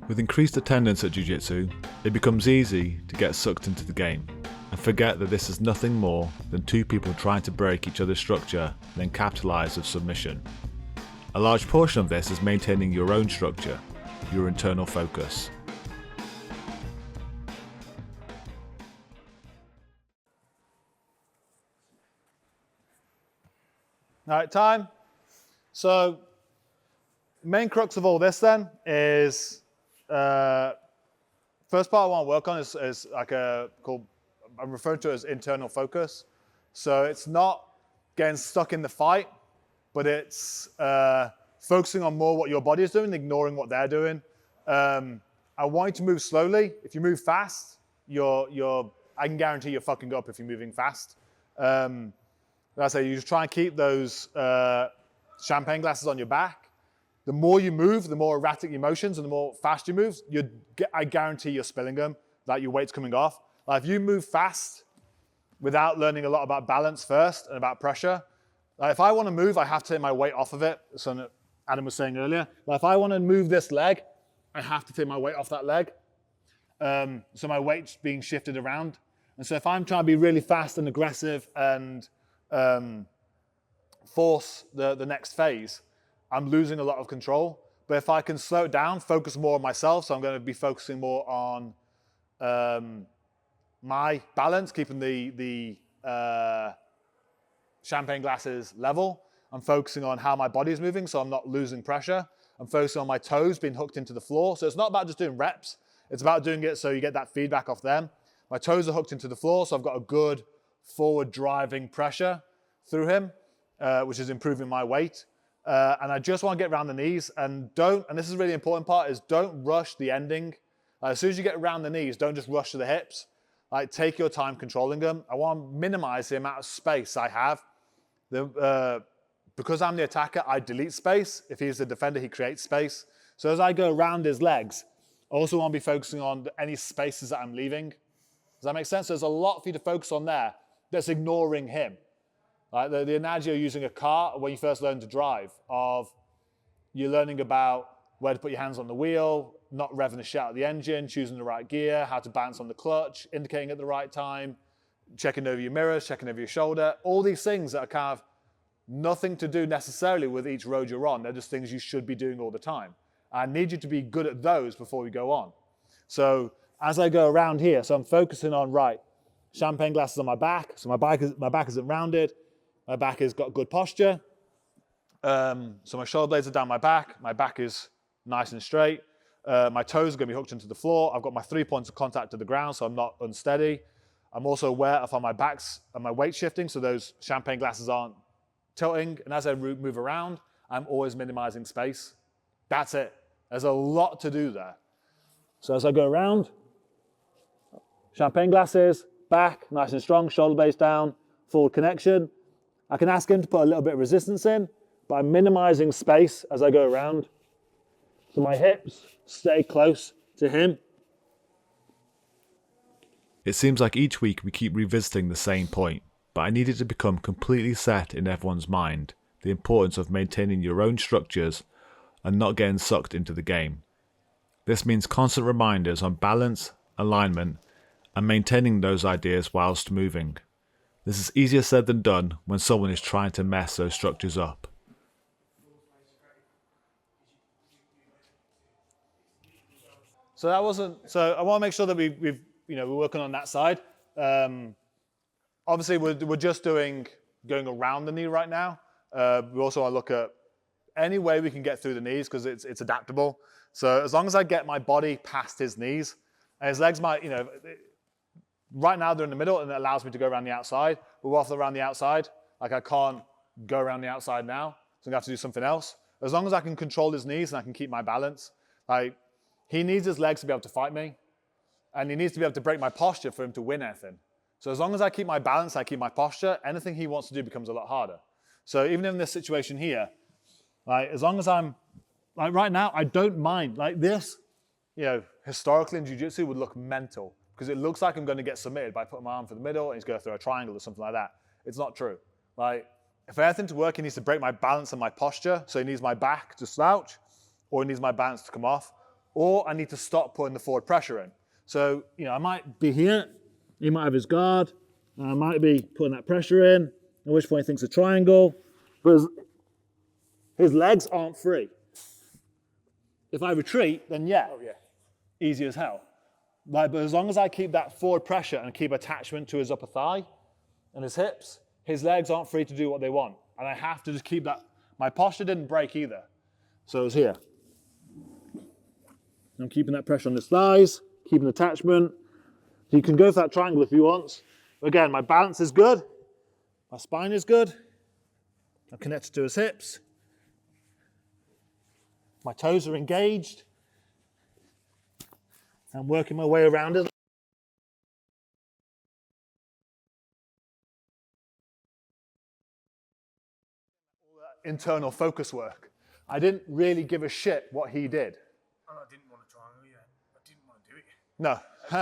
With increased attendance at Jiu-Jitsu, it becomes easy to get sucked into the game and forget that this is nothing more than two people trying to break each other's structure and then capitalise with submission. A large portion of this is maintaining your own structure, your internal focus. All right, time. So, main crux of all this then is, first part I want to work on is like I'm referring to it as internal focus. So it's not getting stuck in the fight, but it's focusing on more what your body is doing, ignoring what they're doing. I want you to move slowly. If you move fast, I can guarantee you're fucking up if you're moving fast. Like I say, you just try and keep those champagne glasses on your back. The more you move, the more erratic your motions, and the more fast you move, I guarantee you're spilling them, like your weight's coming off. Like if you move fast without learning a lot about balance first and about pressure, like if I want to move, I have to take my weight off of it. So Adam was saying earlier, like if I want to move this leg, I have to take my weight off that leg. So my weight's being shifted around. And so if I'm trying to be really fast and aggressive and force the next phase, I'm losing a lot of control. But if I can slow it down, focus more on myself, so I'm going to be focusing more on my balance, keeping the champagne glasses level. I'm focusing on how my body is moving, so I'm not losing pressure. I'm focusing on my toes being hooked into the floor. So it's not about just doing reps. It's about doing it so you get that feedback off them. My toes are hooked into the floor, so I've got a good forward driving pressure through him, which is improving my weight. And I just want to get around the knees and this is a really important part, is don't rush the ending. As soon as you get around the knees, don't just rush to the hips. Like take your time controlling them. I want to minimize the amount of space I have. Because I'm the attacker, I delete space. If he's the defender, he creates space. So as I go around his legs, I also want to be focusing on any spaces that I'm leaving. Does that make sense? There's a lot for you to focus on there that's ignoring him. Like the analogy of using a car when you first learn to drive, of you're learning about where to put your hands on the wheel, not revving the shit out of the engine, choosing the right gear, how to balance on the clutch, indicating at the right time, checking over your mirrors, checking over your shoulder, all these things that are kind of nothing to do necessarily with each road you're on. They're just things you should be doing all the time. I need you to be good at those before we go on. So as I go around here, so I'm focusing on, right, champagne glasses on my back, so my back isn't rounded, my back has got good posture. So my shoulder blades are down my back is nice and straight. My toes are going to be hooked into the floor. I've got my 3 points of contact to the ground, so I'm not unsteady. I'm also aware of how my back's and my weight shifting, so those champagne glasses aren't tilting. And as I move around, I'm always minimizing space. That's it. There's a lot to do there. So as I go around, champagne glasses, back, nice and strong, shoulder blades down, forward connection. I can ask him to put a little bit of resistance in, but I'm minimizing space as I go around. So my hips stay close to him. It seems like each week we keep revisiting the same point, but I need it to become completely set in everyone's mind, the importance of maintaining your own structures and not getting sucked into the game. This means constant reminders on balance, alignment, and maintaining those ideas whilst moving. This is easier said than done when someone is trying to mess those structures up. So I want to make sure that we're working on that side. Obviously, we're just going around the knee right now. We also want to look at any way we can get through the knees because it's adaptable. So as long as I get my body past his knees, and his legs might, right now they're in the middle and it allows me to go around the outside. But we're off around the outside. Like I can't go around the outside now, so I'm gonna have to do something else. As long as I can control his knees and I can keep my balance, like he needs his legs to be able to fight me, and he needs to be able to break my posture for him to win anything. So as long as I keep my balance, I keep my posture, anything he wants to do becomes a lot harder. So even in this situation here, like as long as I'm, like right now, I don't mind. Like this, historically in jiu-jitsu would look mental because it looks like I'm going to get submitted by putting my arm through the middle and he's going to throw a triangle or something like that. It's not true. Like if anything to work, he needs to break my balance and my posture. So he needs my back to slouch or he needs my balance to come off. or I need to stop putting the forward pressure in. So, you know, I might be here, he might have his guard, and I might be putting that pressure in, at which point he thinks a triangle, but his legs aren't free. If I retreat, then yeah, easy as hell. Like, but as long as I keep that forward pressure and keep attachment to his upper thigh and his hips, his legs aren't free to do what they want. And I have to just keep that. My posture didn't break either. So it was here. I'm keeping that pressure on his thighs, keeping attachment. You can go for that triangle if you want. Again, my balance is good. My spine is good. I'm connected to his hips. My toes are engaged. I'm working my way around it. All that internal focus work. I didn't really give a shit what he did. And I didn't want to triangle you. I didn't want to do it. No.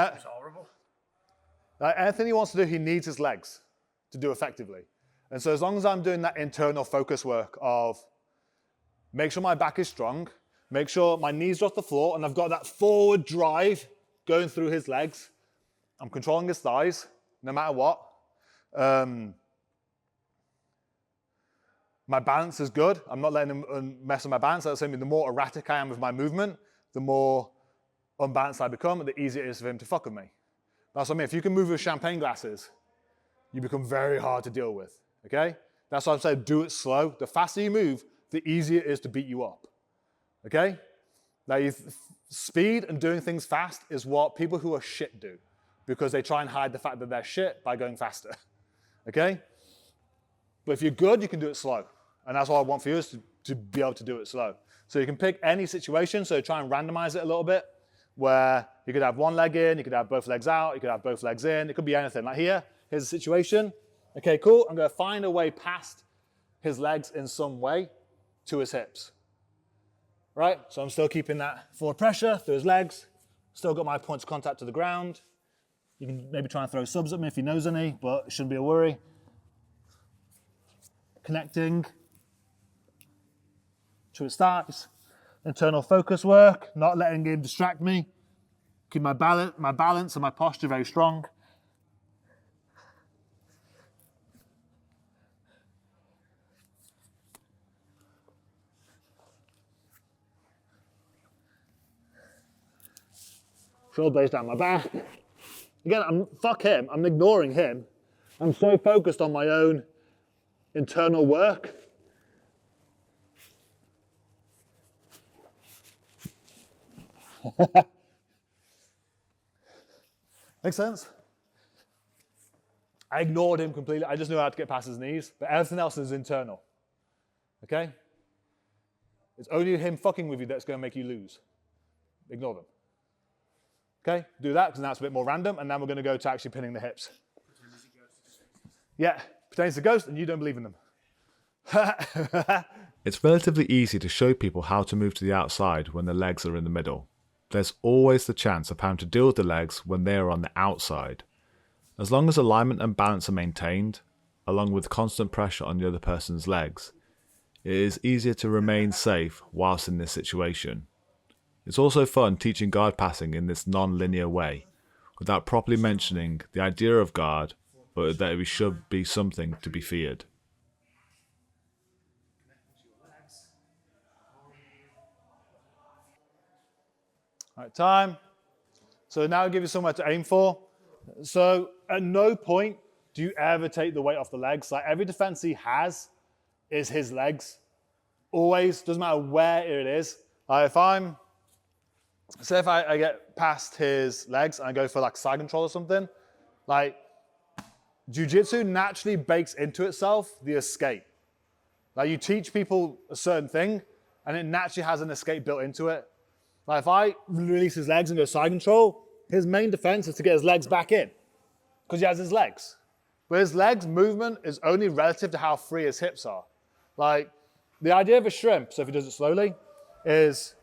It was horrible. Like anything he wants to do, he needs his legs to do effectively. And so as long as I'm doing that internal focus work of make sure my back is strong, make sure my knees are off the floor, and I've got that forward drive going through his legs. I'm controlling his thighs, no matter what. My balance is good. I'm not letting him mess with my balance. That's saying the more erratic I am with my movement, the more unbalanced I become, and the easier it is for him to fuck with me. That's what I mean. If you can move with champagne glasses, you become very hard to deal with, okay? That's why I'm saying do it slow. The faster you move, the easier it is to beat you up, okay? Now, speed and doing things fast is what people who are shit do because they try and hide the fact that they're shit by going faster, okay? But if you're good, you can do it slow. And that's what I want for you is to be able to do it slow. So you can pick any situation, so try and randomize it a little bit, where you could have one leg in, you could have both legs out, you could have both legs in, it could be anything. Like here, here's the situation. Okay, cool, I'm gonna find a way past his legs in some way to his hips. Right, so I'm still keeping that forward pressure through his legs, still got my points of contact to the ground. You can maybe try and throw subs at me if he knows any, but it shouldn't be a worry. Connecting to his thighs, internal focus work, not letting him distract me. Keep my balance and my posture very strong. Shoulder blades down my back. Again, fuck him, I'm ignoring him. I'm so focused on my own internal work. Makes sense? I ignored him completely. I just knew how to get past his knees, but everything else is internal. Okay? It's only him fucking with you that's going to make you lose. Ignore them. Okay? Do that, because now it's a bit more random, and then we're going to go to actually pinning the hips. Yeah, pretend he's a ghost, and you don't believe in them. It's relatively easy to show people how to move to the outside when the legs are in the middle. There's always the chance of having to deal with the legs when they are on the outside. As long as alignment and balance are maintained, along with constant pressure on the other person's legs, it is easier to remain safe whilst in this situation. It's also fun teaching guard passing in this non-linear way, without properly mentioning the idea of guard, but that it should be something to be feared. All right, time. So now I'll give you somewhere to aim for. So at no point do you ever take the weight off the legs. Like every defense he has is his legs. Always, doesn't matter where it is. Like if I get past his legs and I go for like side control or something, like Jiu-Jitsu naturally bakes into itself the escape. Like you teach people a certain thing and it naturally has an escape built into it. Like if I release his legs and go side control, his main defense is to get his legs back in because he has his legs. But his legs movement is only relative to how free his hips are. Like the idea of a shrimp, so if he does it slowly, is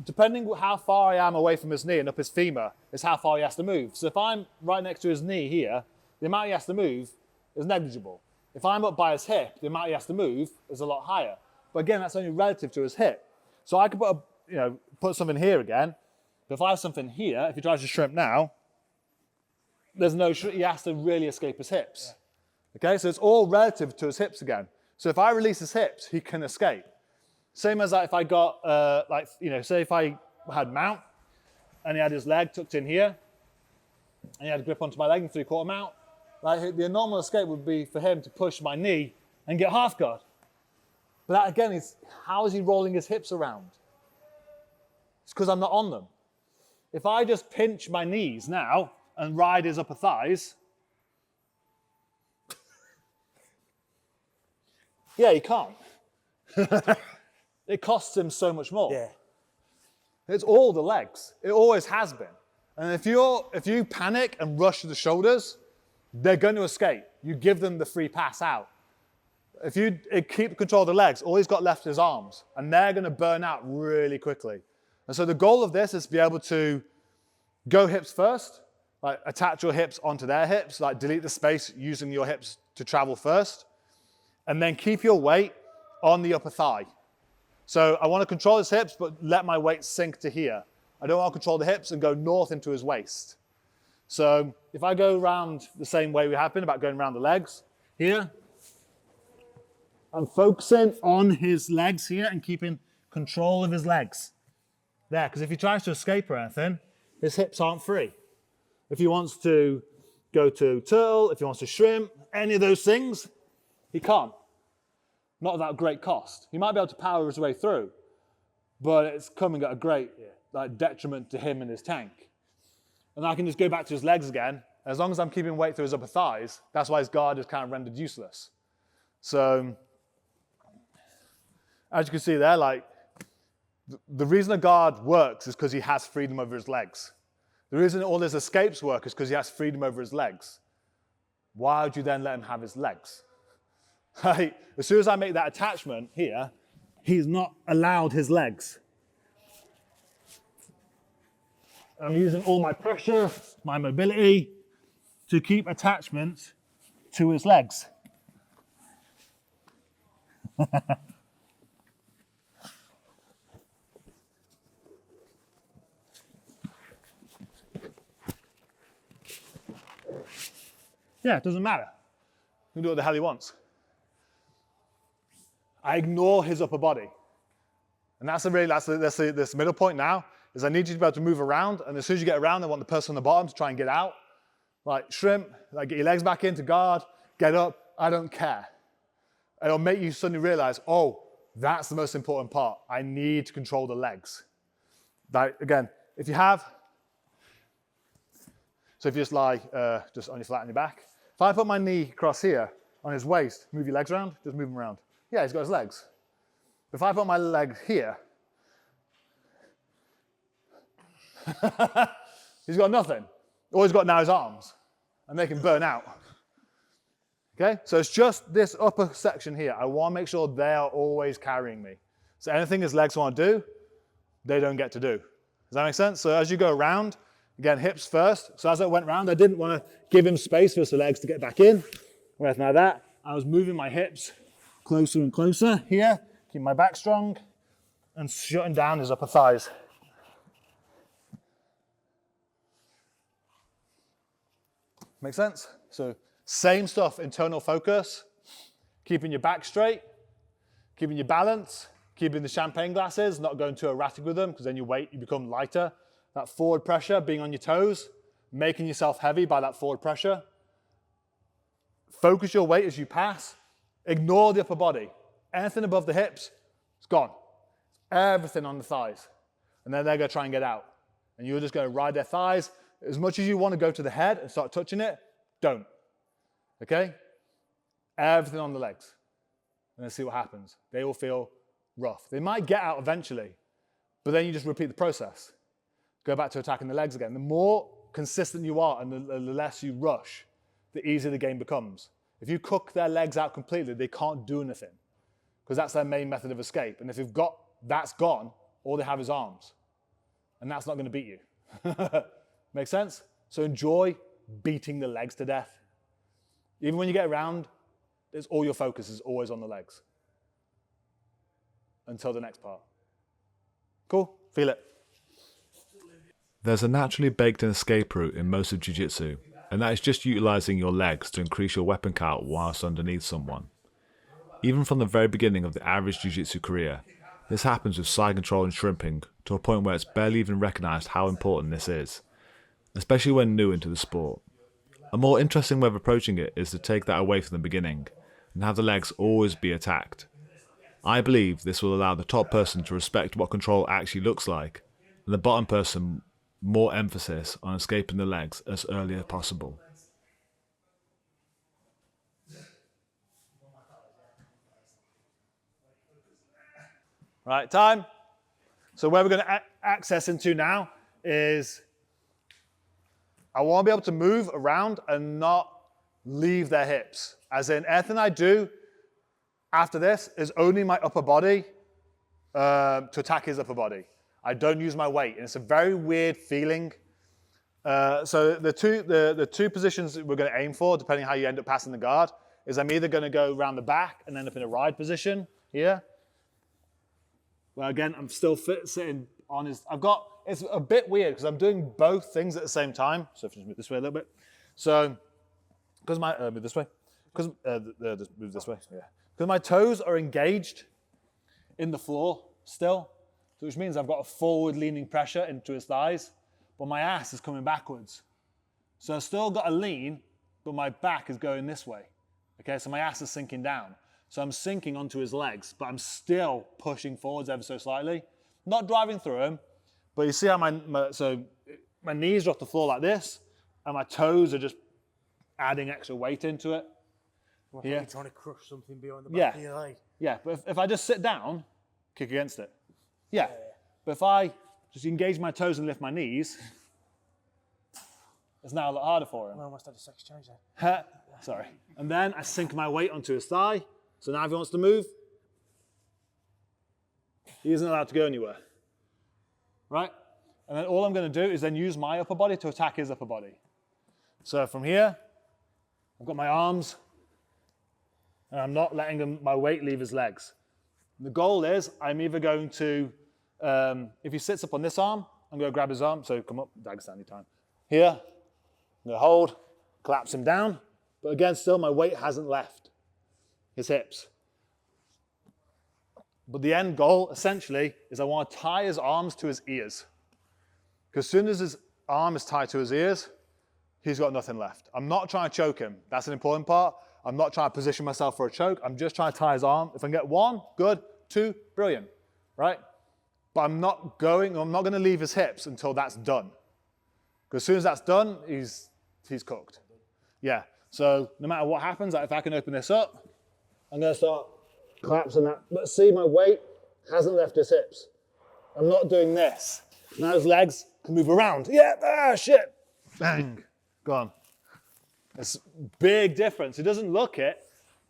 depending how far I am away from his knee and up his femur is how far he has to move. So if I'm right next to his knee here, the amount he has to move is negligible. If I'm up by his hip, the amount he has to move is a lot higher. But again, that's only relative to his hip. So I could put put something here again. But if I have something here, if he tries to shrimp now, there's no he has to really escape his hips. Okay, so it's all relative to his hips again. So if I release his hips, he can escape. Same as if I got, say if I had mount and he had his leg tucked in here and he had a grip onto my leg in 3/4 mount, like the normal escape would be for him to push my knee and get half guard. But that again is, how is he rolling his hips around? It's because I'm not on them. If I just pinch my knees now and ride his upper thighs, yeah, he can't. It costs him so much more. Yeah. It's all the legs. It always has been. And if you panic and rush to the shoulders, they're going to escape. You give them the free pass out. If you keep control of the legs, all he's got left is arms, and they're going to burn out really quickly. And so the goal of this is to be able to go hips first, like attach your hips onto their hips, like delete the space using your hips to travel first, and then keep your weight on the upper thigh. So I want to control his hips, but let my weight sink to here. I don't want to control the hips and go north into his waist. So if I go around the same way we have been about going around the legs, here, I'm focusing on his legs here and keeping control of his legs. There, because if he tries to escape or anything, his hips aren't free. If he wants to go to turtle, if he wants to shrimp, any of those things, he can't. Not without great cost. He might be able to power his way through, but it's coming at a great detriment to him and his tank. And I can just go back to his legs again. As long as I'm keeping weight through his upper thighs, that's why his guard is kind of rendered useless. So, as you can see there, like, the reason a guard works is because he has freedom over his legs. The reason all his escapes work is because he has freedom over his legs. Why would you then let him have his legs? Right? As soon as I make that attachment here, he's not allowed his legs. I'm using all my pressure, my mobility, to keep attachment to his legs. Yeah, it doesn't matter. He can do what the hell he wants. I ignore his upper body. And that's this middle point now, is I need you to be able to move around, and as soon as you get around, I want the person on the bottom to try and get out. Like shrimp, like get your legs back into guard, get up, I don't care. It'll make you suddenly realize, oh, that's the most important part. I need to control the legs. Like, again, if you just lie just on your flat on your back. If I put my knee across here on his waist, move your legs around, just move them around. Yeah, he's got his legs. If I put my leg here, he's got nothing. All he's got now is arms, and they can burn out. Okay, so it's just this upper section here. I want to make sure they are always carrying me. So anything his legs want to do, they don't get to do. Does that make sense? So as you go around, again, hips first. So as I went around, I didn't want to give him space for his legs to get back in, or anything like that. I was moving my hips closer and closer here, keep my back strong, and shutting down his upper thighs. Make sense? So same stuff, internal focus, keeping your back straight, keeping your balance, keeping the champagne glasses, not going too erratic with them, because then you become lighter. That forward pressure, being on your toes, making yourself heavy by that forward pressure. Focus your weight as you pass. Ignore the upper body. Anything above the hips, it's gone. Everything on the thighs. And then they're going to try and get out. And you're just going to ride their thighs. As much as you want to go to the head and start touching it, don't. Okay? Everything on the legs. And then see what happens. They will feel rough. They might get out eventually, but then you just repeat the process. Go back to attacking the legs again. The more consistent you are and the less you rush, the easier the game becomes. If you cook their legs out completely, they can't do anything because that's their main method of escape. And if you've got that's gone, all they have is arms. And that's not going to beat you. Make sense? So enjoy beating the legs to death. Even when you get around, all your focus is always on the legs. Until the next part. Cool? Feel it. There's a naturally baked in escape route in most of Jiu-Jitsu, and that is just utilising your legs to increase your weapon count whilst underneath someone. Even from the very beginning of the average Jiu-Jitsu career, this happens with side control and shrimping to a point where it's barely even recognised how important this is, especially when new into the sport. A more interesting way of approaching it is to take that away from the beginning and have the legs always be attacked. I believe this will allow the top person to respect what control actually looks like, and the bottom person more emphasis on escaping the legs as early as possible. Right, time. So where we're going to access into now is I want to be able to move around and not leave their hips. As in, everything I do after this is only my upper body to attack his upper body. I don't use my weight, and it's a very weird feeling. So the two positions that we're going to aim for, depending how you end up passing the guard, is I'm either going to go around the back and end up in a ride position here. Well, again, I'm still sitting on his. It's a bit weird because I'm doing both things at the same time. So if you just move this way a little bit. So, because my move this way, because move this way, yeah. Because my toes are engaged in the floor still, which means I've got a forward-leaning pressure into his thighs, but my ass is coming backwards. So I've still got a lean, but my back is going this way. Okay, so my ass is sinking down. So I'm sinking onto his legs, but I'm still pushing forwards ever so slightly. Not driving through him, but you see how my knees are off the floor like this, and my toes are just adding extra weight into it. Well, Yeah. you're trying to crush something behind the back of your leg. Yeah, but if I just sit down, kick against it. Yeah, but if I just engage my toes and lift my knees, it's now a lot harder for him. I almost had a sex change there. Sorry. And then I sink my weight onto his thigh. So now if he wants to move, he isn't allowed to go anywhere. Right? And then all I'm going to do is then use my upper body to attack his upper body. So from here, I've got my arms, and I'm not letting my weight leave his legs. The goal is I'm either going to, if he sits up on this arm, I'm going to grab his arm. So come up, Dagestani time. Here, I'm going to hold, collapse him down. But again, still my weight hasn't left his hips. But the end goal, essentially, is I want to tie his arms to his ears. Because as soon as his arm is tied to his ears, he's got nothing left. I'm not trying to choke him. That's an important part. I'm not trying to position myself for a choke. I'm just trying to tie his arm. If I can get one, good. Two, brilliant. Right? But I'm not going to leave his hips until that's done. Because as soon as that's done, he's cooked. Yeah. So no matter what happens, like if I can open this up, I'm going to start collapsing that. But see, my weight hasn't left his hips. I'm not doing this. Now his legs can move around. Yeah, shit. Bang. Gone. It's a big difference. He doesn't look it,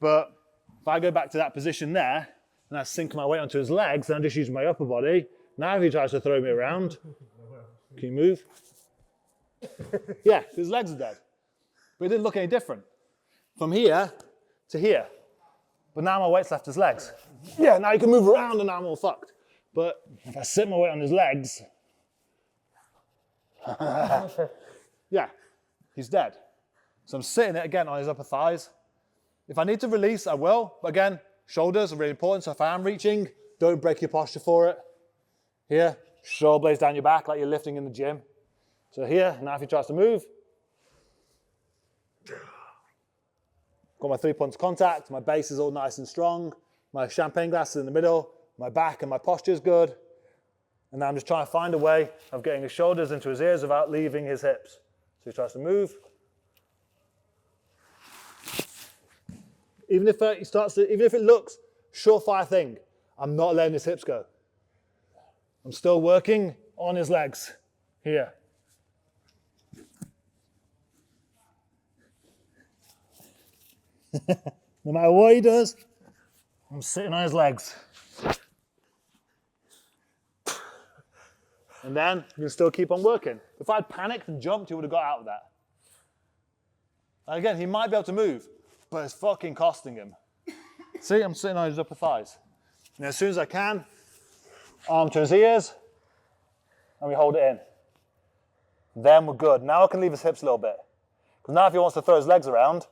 but if I go back to that position there, and I sink my weight onto his legs, then I just use my upper body. Now if he tries to throw me around, can you move? Yeah, his legs are dead. But it didn't look any different. From here to here. But now my weight's left his legs. Yeah, now he can move around and now I'm all fucked. But if I sit my weight on his legs, yeah, he's dead. So I'm sitting it again on his upper thighs. If I need to release, I will. But again, shoulders are really important. So if I am reaching, don't break your posture for it. Here, shoulder blades down your back like you're lifting in the gym. So here, now if he tries to move, got my 3 points of contact, my base is all nice and strong, my champagne glass is in the middle, my back and my posture is good, and now I'm just trying to find a way of getting his shoulders into his ears without leaving his hips. So he tries to move. Even if it looks surefire thing, I'm not letting his hips go. I'm still working on his legs here. No matter what he does, I'm sitting on his legs. And then you can still keep on working. If I'd panicked and jumped, he would have got out of that. And again, he might be able to move, but it's fucking costing him. See, I'm sitting on his upper thighs. And as soon as I can, arm to his ears, and we hold it in. Then we're good. Now I can leave his hips a little bit. Because now if he wants to throw his legs around,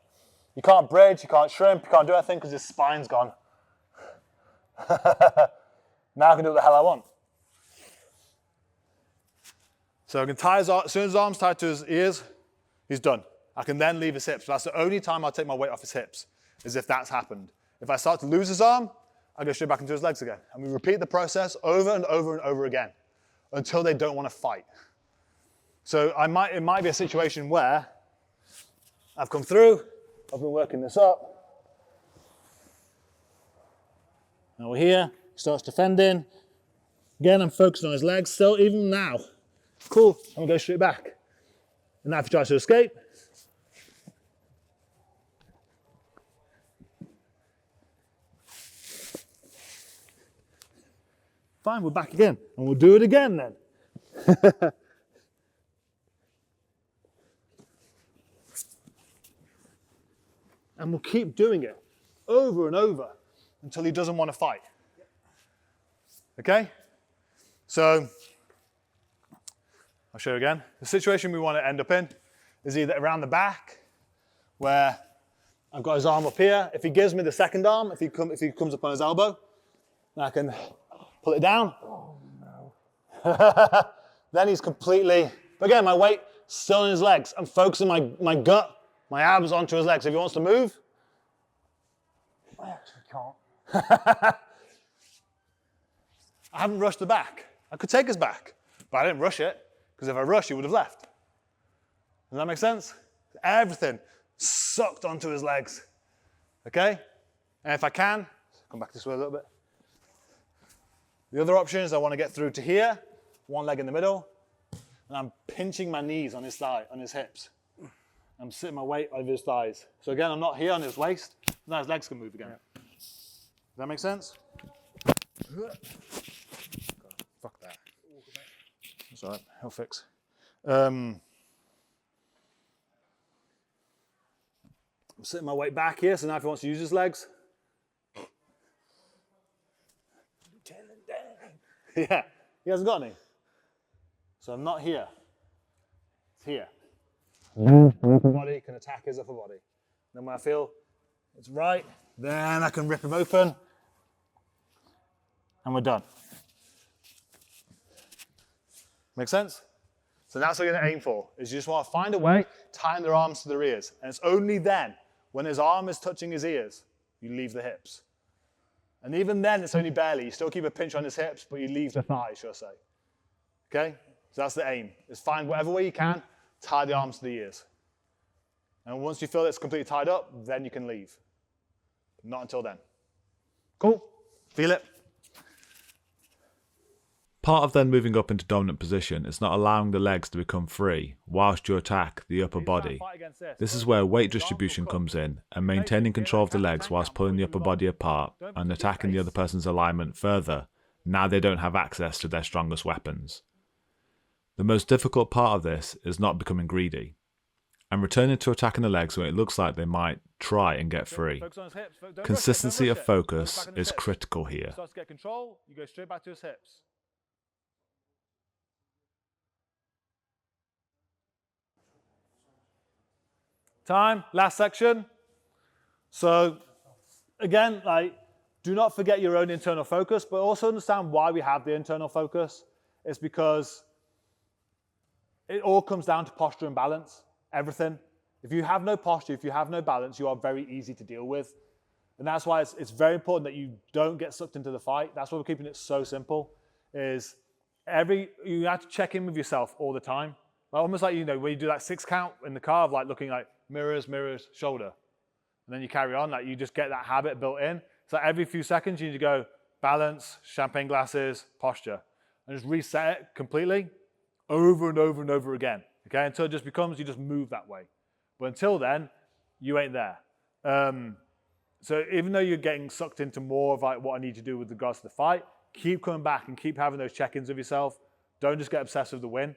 you can't bridge, you can't shrimp, you can't do anything because his spine's gone. Now I can do what the hell I want. So I can tie his, as soon as his arm's tied to his ears, he's done. I can then leave his hips. That's the only time I'll take my weight off his hips, is if that's happened. If I start to lose his arm, I go straight back into his legs again. And we repeat the process over and over and over again until they don't want to fight. So it might be a situation where I've come through, I've been working this up. Now we're here, he starts defending. Again, I'm focused on his legs still, even now. Cool, I'm gonna go straight back. And now if he tries to escape, fine, we're back again. And we'll do it again then. And we'll keep doing it over and over until he doesn't want to fight. Okay? So, I'll show you again. The situation we want to end up in is either around the back, where I've got his arm up here. If he gives me the second arm, if he comes up on his elbow, then I can pull it down. Oh, no. Then he's completely, but again, my weight still in his legs. I'm focusing my gut, my abs onto his legs. If he wants to move, I actually can't. I haven't rushed the back. I could take his back, but I didn't rush it, because if I rushed, he would have left. Does that make sense? Everything sucked onto his legs. Okay? And if I can, come back this way a little bit. The other option is I want to get through to here, one leg in the middle, and I'm pinching my knees on his thigh, on his hips. I'm sitting my weight over his thighs. So again, I'm not here on his waist. Now his legs can move again. Yeah. Does that make sense? Fuck that. That's all right, he'll fix. I'm sitting my weight back here, so now if he wants to use his legs. Yeah, he hasn't got any. So I'm not here. It's here. Upper body can attack his upper body. Then when I feel it's right, then I can rip him open. And we're done. Make sense? So that's what you're gonna aim for, is you just wanna find a way, tying their arms to their ears. And it's only then, when his arm is touching his ears, you leave the hips. And even then, it's only barely. You still keep a pinch on his hips, but you leave the thighs, shall I say. Okay? So that's the aim, is find whatever way you can, tie the arms to the ears. And once you feel it's completely tied up, then you can leave. Not until then. Cool? Feel it? Part of then moving up into dominant position is not allowing the legs to become free whilst you attack the upper body. This is where weight distribution comes in, and maintaining control of the legs whilst pulling the upper body apart and attacking the other person's alignment further. Now they don't have access to their strongest weapons. The most difficult part of this is not becoming greedy and returning to attacking the legs when it looks like they might try and get free. Consistency of focus is critical here. Starts to get control, you go straight back to his hips. Time, last section. So again, do not forget your own internal focus, but also understand why we have the internal focus. It's because it all comes down to posture and balance, everything. If you have no posture, if you have no balance, you are very easy to deal with. And that's why it's very important that you don't get sucked into the fight. That's why we're keeping it so simple, is you have to check in with yourself all the time. Almost like, when you do that 6 count in the car of looking like mirrors, mirrors, shoulder. And then you carry on, you just get that habit built in. So every few seconds you need to go balance, champagne glasses, posture. And just reset it completely over and over and over again. Okay, until it just becomes, you just move that way. But until then, you ain't there. So even though you're getting sucked into more of what I need to do with regards to the fight, keep coming back and keep having those check-ins with yourself. Don't just get obsessed with the win.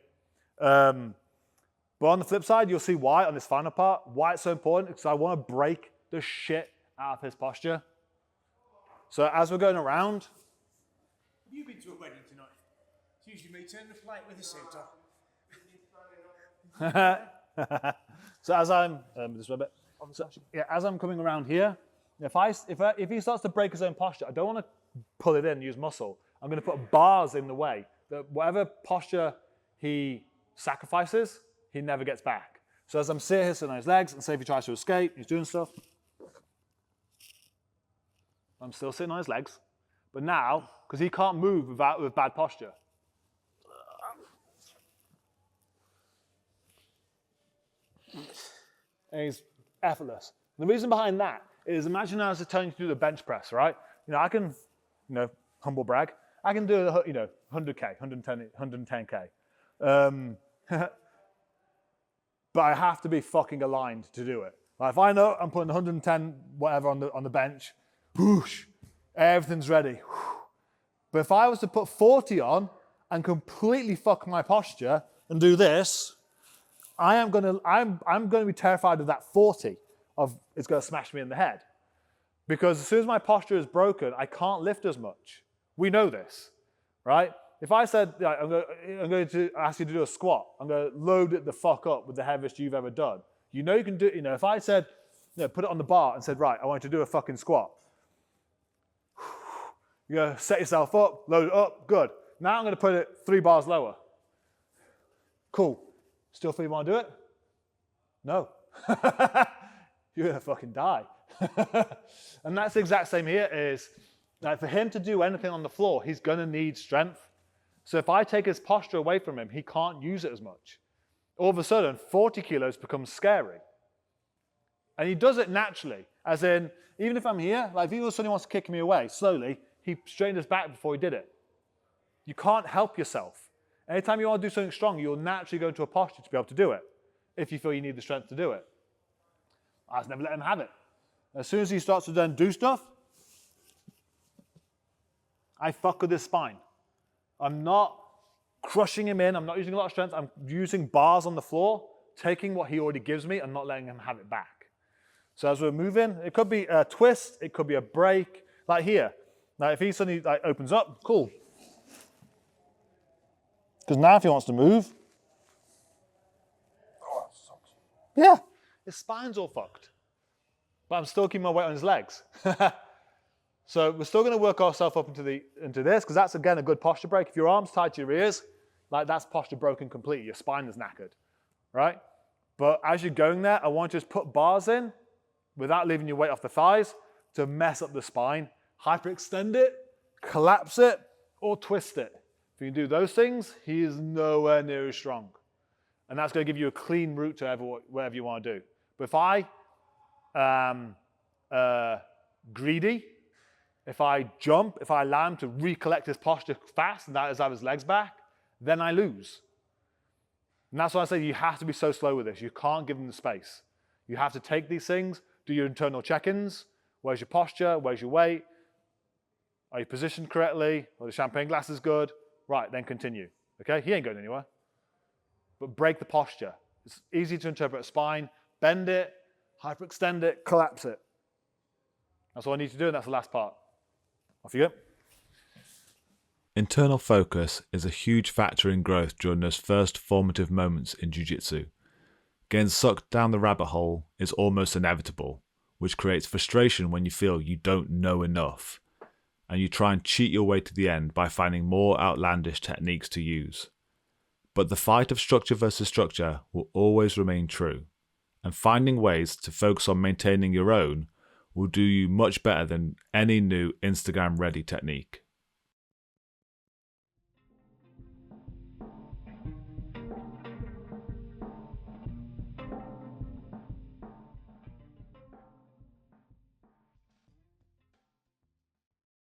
But on the flip side, you'll see why on this final part, why it's so important, because I want to break the shit out of his posture. So as we're going around. Have you been to a wedding tonight? usually me turning the plate with a suit on. So as I'm just a bit. So, yeah, as I'm coming around here, if he starts to break his own posture, I don't want to pull it in and use muscle. I'm going to put bars in the way that whatever posture he sacrifices, he never gets back. So as I'm sitting here, sitting on his legs, and say if he tries to escape, he's doing stuff. I'm still sitting on his legs, but now because he can't move with bad posture. And he's effortless. The reason behind that is imagine I was telling you to do the bench press, right? I can, humble brag, I can do, 100K, 110K. But I have to be fucking aligned to do it. Like if I know I'm putting 110 whatever on the bench, whoosh, everything's ready. Whoosh. But if I was to put 40 on and completely fuck my posture and do this, I'm gonna be terrified of that 40 of it's gonna smash me in the head. Because as soon as my posture is broken, I can't lift as much. We know this, right? If I said, I'm going to ask you to do a squat, I'm going to load it the fuck up with the heaviest you've ever done. You can do, if I said, put it on the bar and said, right, I want you to do a fucking squat. You're going to set yourself up, load it up, good. Now I'm going to put it 3 bars lower. Cool. Still feel you want to do it? No. You're going to fucking die. And that's the exact same here is, for him to do anything on the floor, he's going to need strength. So if I take his posture away from him, he can't use it as much. All of a sudden, 40 kilos becomes scary. And he does it naturally, as in, even if I'm here, like if he suddenly wants to kick me away, slowly, he straightened his back before he did it. You can't help yourself. Anytime you want to do something strong, you'll naturally go into a posture to be able to do it, if you feel you need the strength to do it. I just never let him have it. As soon as he starts to then do stuff, I fuck with his spine. I'm not crushing him in. I'm not using a lot of strength. I'm using bars on the floor, taking what he already gives me and not letting him have it back. So as we're moving, it could be a twist. It could be a break, like here. Now, if he suddenly opens up, cool. Because now if he wants to move, Oh, that sucks. yeah, his spine's all fucked. But I'm still keeping my weight on his legs. So we're still going to work ourselves up into this, because that's, again, a good posture break. If your arm's tied to your ears, that's posture broken completely. Your spine is knackered, right? But as you're going there, I want you to just put bars in without leaving your weight off the thighs to mess up the spine. Hyperextend it, collapse it, or twist it. If you can do those things, he is nowhere near as strong. And that's going to give you a clean route to whatever you want to do. But if I greedy, if I jump, if I allow him to recollect his posture fast and that is have his legs back, then I lose. And that's why I say you have to be so slow with this. You can't give them the space. You have to take these things, do your internal check-ins. Where's your posture? Where's your weight? Are you positioned correctly? Are the champagne glasses good? Right, then continue. Okay, he ain't going anywhere. But break the posture. It's easy to interpret a spine. Bend it, hyperextend it, collapse it. That's all I need to do, and that's the last part. Off you go. Internal focus is a huge factor in growth during those first formative moments in Jiu-Jitsu. Getting sucked down the rabbit hole is almost inevitable, which creates frustration when you feel you don't know enough, and you try and cheat your way to the end by finding more outlandish techniques to use. But the fight of structure versus structure will always remain true, and finding ways to focus on maintaining your own will do you much better than any new Instagram-ready technique.